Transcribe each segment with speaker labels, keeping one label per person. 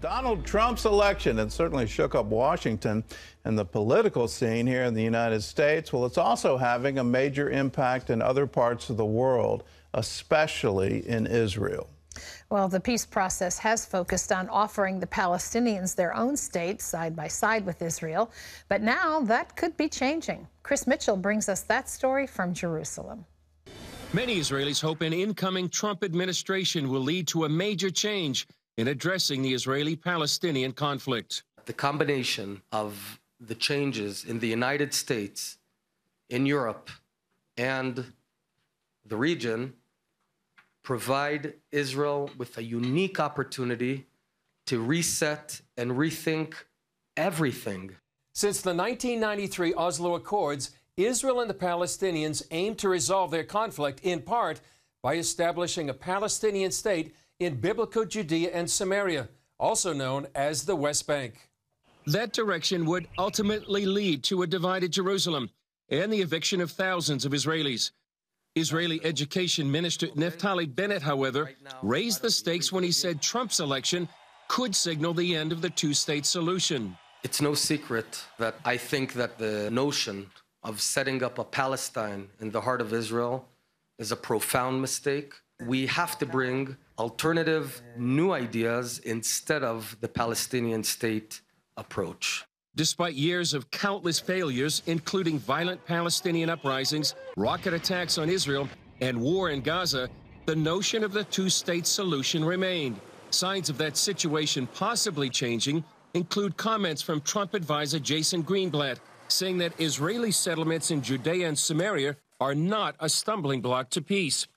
Speaker 1: Donald Trump's election, it certainly shook up Washington and the political scene here in the United States. Well, it's also having a major impact in other parts of the world, especially in Israel.
Speaker 2: Well, the peace process has focused on offering the Palestinians their own state side by side with Israel. But now that could be changing. Chris Mitchell brings us that story from Jerusalem.
Speaker 3: Many Israelis hope an incoming Trump administration will lead to a major change in addressing the Israeli-Palestinian conflict.
Speaker 4: The combination of the changes in the United States, in Europe, and the region provide Israel with a unique opportunity to reset and rethink everything.
Speaker 5: Since the 1993 Oslo Accords, Israel and the Palestinians aim to resolve their conflict in part by establishing a Palestinian state in biblical Judea and Samaria, also known as the West Bank.
Speaker 3: That direction would ultimately lead to a divided Jerusalem and the eviction of thousands of Israelis. Israeli Education Minister Naftali Bennett, however, raised the stakes when he said Trump's election could signal the end of the two-state solution.
Speaker 4: It's no secret that I think that the notion of setting up a Palestine in the heart of Israel is a profound mistake. We have to bring alternative, new ideas instead of the Palestinian state approach.
Speaker 3: Despite years of countless failures, including violent Palestinian uprisings, rocket attacks on Israel, and war in Gaza, the notion of the two-state solution remained. Signs of that situation possibly changing include comments from Trump advisor Jason Greenblatt, saying that Israeli settlements in Judea and Samaria are not a stumbling block to peace.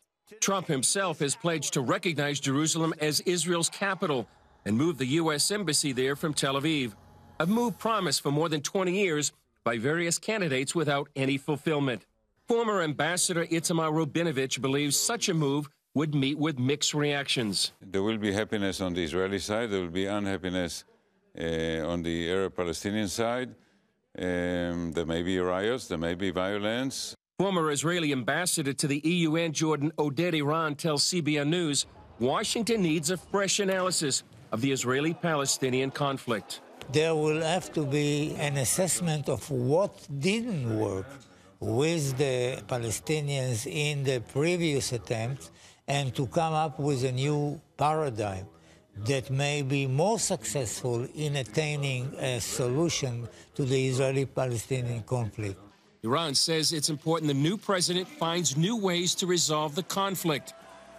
Speaker 3: Trump himself has pledged to recognize Jerusalem as Israel's capital and move the U.S. embassy there from Tel Aviv, a move promised for more than 20 years by various candidates without any fulfillment. Former Ambassador Itamar Rubinovich believes such a move would meet with mixed reactions.
Speaker 6: There will be happiness on the Israeli side. There will be unhappiness on the Arab-Palestinian side. There may be riots. There may be violence.
Speaker 3: Former Israeli ambassador to the EU and Jordan, Oded Iran, tells CBN News Washington needs a fresh analysis of the Israeli-Palestinian conflict.
Speaker 7: There will have to be an assessment of what didn't work with the Palestinians in the previous attempt and to come up with a new paradigm that may be more successful in attaining a solution to the Israeli-Palestinian conflict.
Speaker 3: Iran says it's important the new president finds new ways to resolve the conflict.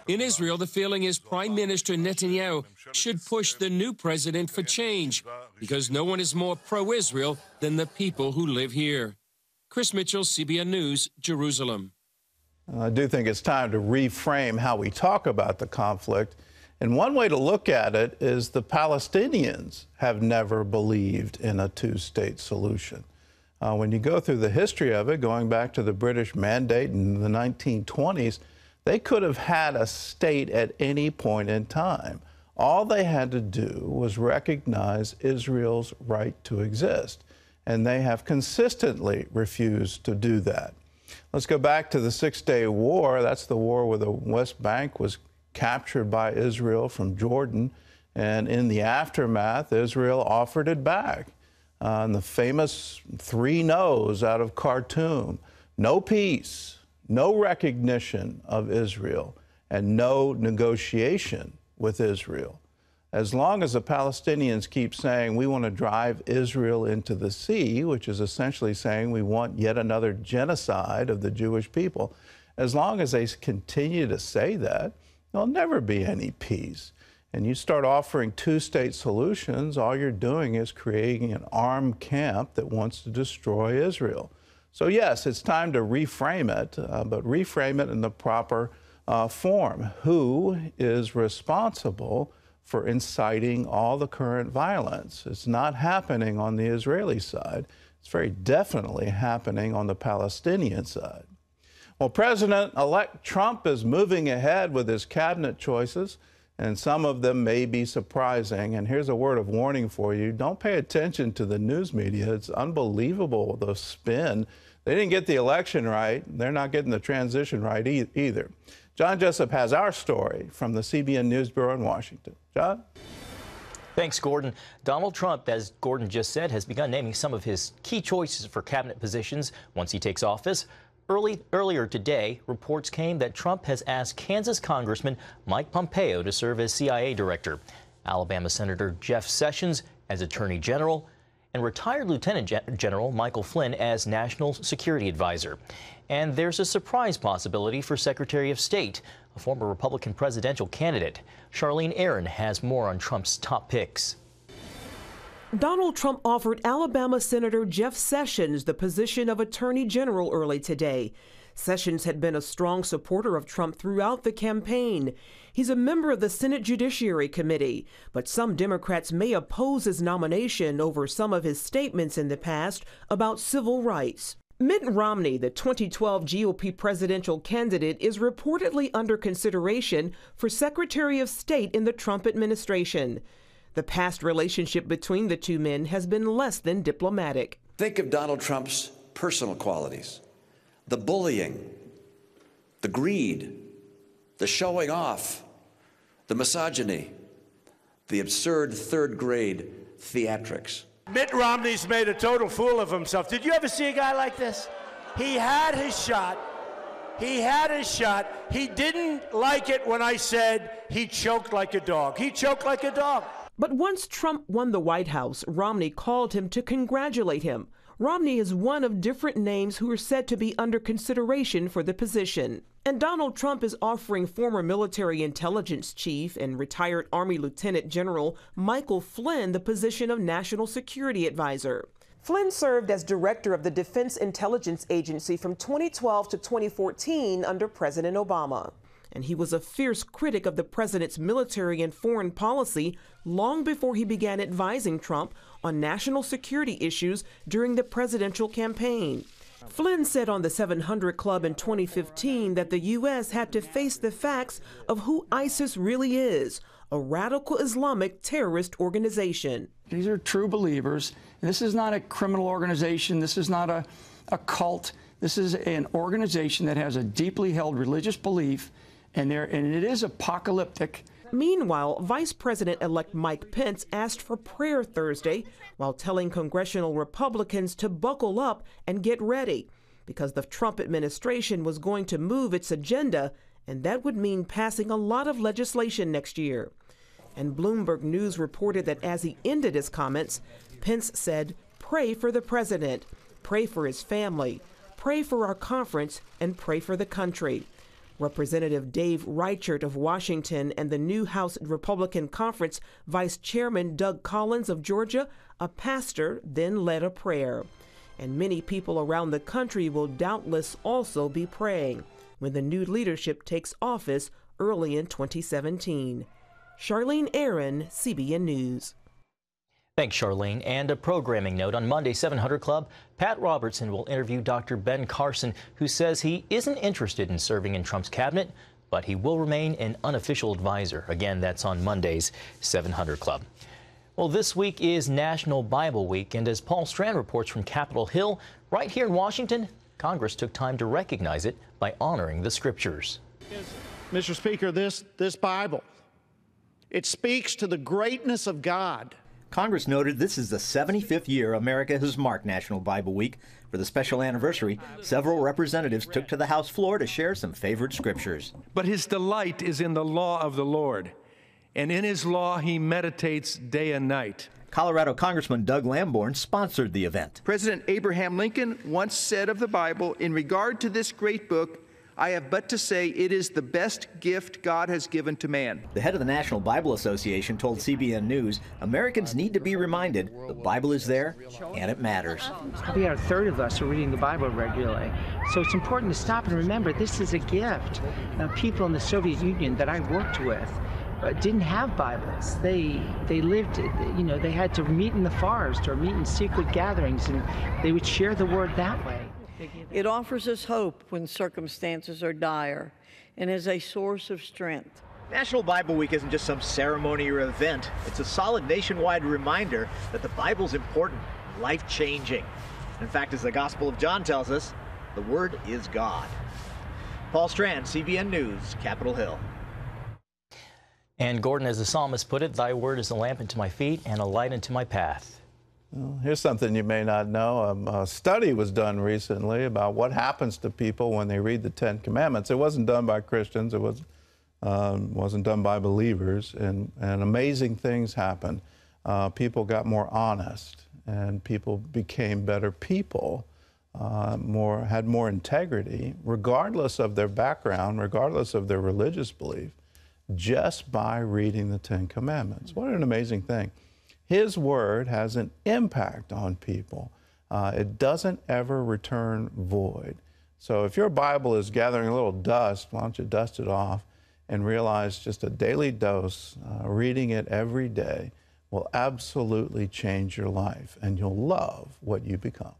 Speaker 3: In Israel, the feeling is Prime Minister Netanyahu should push the new president for change because no one is more pro-Israel than the people who live here. Chris Mitchell, CBN News, Jerusalem.
Speaker 1: I do think it's time to reframe how we talk about the conflict. And one way to look at it is the Palestinians have never believed in a two-state solution. When you go through the history of it, going back to the British Mandate in the 1920s, they could have had a state at any point in time. All they had to do was recognize Israel's right to exist, and they have consistently refused to do that. Let's go back to the Six-Day War. That's the war where the West Bank was captured by Israel from Jordan, and in the aftermath, Israel offered it back. And the famous 3 no's out of Khartoum: no peace, no recognition of Israel, and no negotiation with Israel. As long as the Palestinians keep saying we want to drive Israel into the sea, which is essentially saying we want yet another genocide of the Jewish people, as long as they continue to say that, there'll never be any peace. And you start offering two-state solutions, all you're doing is creating an armed camp that wants to destroy Israel. So yes, it's time to reframe it, but reframe it in the proper form. Who is responsible for inciting all the current violence? It's not happening on the Israeli side. It's very definitely happening on the Palestinian side. Well, President-elect Trump is moving ahead with his cabinet choices, and some of them may be surprising. And here's a word of warning for you. Don't pay attention to the news media. It's unbelievable, the spin. They didn't get the election right. They're not getting the transition right either. John Jessup has our story from the CBN News Bureau in Washington. John?
Speaker 8: Thanks, Gordon. Donald Trump, as Gordon just said, has begun naming some of his key choices for cabinet positions once he takes office. Earlier today, reports came that Trump has asked Kansas Congressman Mike Pompeo to serve as CIA director, Alabama Senator Jeff Sessions as Attorney General, and retired Lieutenant General Michael Flynn as National Security Advisor. And there's a surprise possibility for Secretary of State, a former Republican presidential candidate. Charlene Aaron has more on Trump's top picks.
Speaker 9: Donald Trump offered Alabama Senator Jeff Sessions the position of Attorney General early today. Sessions had been a strong supporter of Trump throughout the campaign. He's a member of the Senate Judiciary Committee, but some Democrats may oppose his nomination over some of his statements in the past about civil rights. Mitt Romney, the 2012 GOP presidential candidate, is reportedly under consideration for Secretary of State in the Trump administration. The past relationship between the two men has been less than diplomatic.
Speaker 10: Think of Donald Trump's personal qualities: the bullying, the greed, the showing off, the misogyny, the absurd third-grade theatrics.
Speaker 11: Mitt Romney's made a total fool of himself. Did you ever see a guy like this? He had his shot. He had his shot. He didn't like it when I said he choked like a dog. He choked like a dog.
Speaker 9: But once Trump won the White House, Romney called him to congratulate him. Romney is one of different names who are said to be under consideration for the position. And Donald Trump is offering former military intelligence chief and retired Army Lieutenant General Michael Flynn the position of National Security Advisor. Flynn served as director of the Defense Intelligence Agency from 2012 to 2014 under President Obama. And he was a fierce critic of the president's military and foreign policy long before he began advising Trump on national security issues during the presidential campaign. Flynn said on the 700 Club in 2015 that the U.S. had to face the facts of who ISIS really is, a radical Islamic terrorist organization.
Speaker 12: These are true believers. This is not a criminal organization. This is not a cult. This is an organization that has a deeply held religious belief, and it is apocalyptic.
Speaker 9: Meanwhile, Vice President-elect Mike Pence asked for prayer Thursday while telling congressional Republicans to buckle up and get ready because the Trump administration was going to move its agenda, and that would mean passing a lot of legislation next year. And Bloomberg News reported that as he ended his comments, Pence said, "Pray for the president, pray for his family, pray for our conference, and pray for the country." Representative Dave Reichert of Washington and the new House Republican Conference Vice Chairman Doug Collins of Georgia, a pastor, then led a prayer. And many people around the country will doubtless also be praying when the new leadership takes office early in 2017. Charlene Aaron, CBN News.
Speaker 8: Thanks, Charlene. And a programming note, on Monday, 700 Club, Pat Robertson will interview Dr. Ben Carson, who says he isn't interested in serving in Trump's cabinet, but he will remain an unofficial advisor. Again, that's on Monday's 700 Club. Well, this week is National Bible Week, and as Paul Strand reports from Capitol Hill, right here in Washington, Congress took time to recognize it by honoring the Scriptures.
Speaker 13: Mr. Speaker, this Bible, it speaks to the greatness of God.
Speaker 14: Congress noted this is the 75th year America has marked National Bible Week. For the special anniversary, several representatives took to the House floor to share some favorite scriptures.
Speaker 15: But his delight is in the law of the Lord, and in his law he meditates day and night.
Speaker 14: Colorado Congressman Doug Lamborn sponsored the event.
Speaker 16: President Abraham Lincoln once said of the Bible, "In regard to this great book, I have but to say it is the best gift God has given to man."
Speaker 14: The head of the National Bible Association told CBN News Americans need to be reminded the Bible is there and it matters.
Speaker 17: Probably a third of us are reading the Bible regularly. So it's important to stop and remember this is a gift. Now, people in the Soviet Union that I worked with didn't have Bibles. They lived, they had to meet in the forest or meet in secret gatherings, and they would share the word that way.
Speaker 18: It offers us hope when circumstances are dire and is a source of strength.
Speaker 14: National Bible Week isn't just some ceremony or event. It's a solid nationwide reminder that the Bible's important, life-changing. In fact, as the Gospel of John tells us, the Word is God. Paul Strand, CBN News, Capitol Hill.
Speaker 8: And Gordon, as the psalmist put it, thy word is a lamp unto my feet and a light unto my path.
Speaker 1: Well, here's something you may not know. A study was done recently about what happens to people when they read the Ten Commandments. It wasn't done by Christians. It wasn't done by believers. And amazing things happened. People got more honest, and people became better people, had more integrity, regardless of their background, regardless of their religious belief, just by reading the Ten Commandments. What an amazing thing. His word has an impact on people. It doesn't ever return void. So if your Bible is gathering a little dust, why don't you dust it off and realize just a daily dose, reading it every day, will absolutely change your life, and you'll love what you become.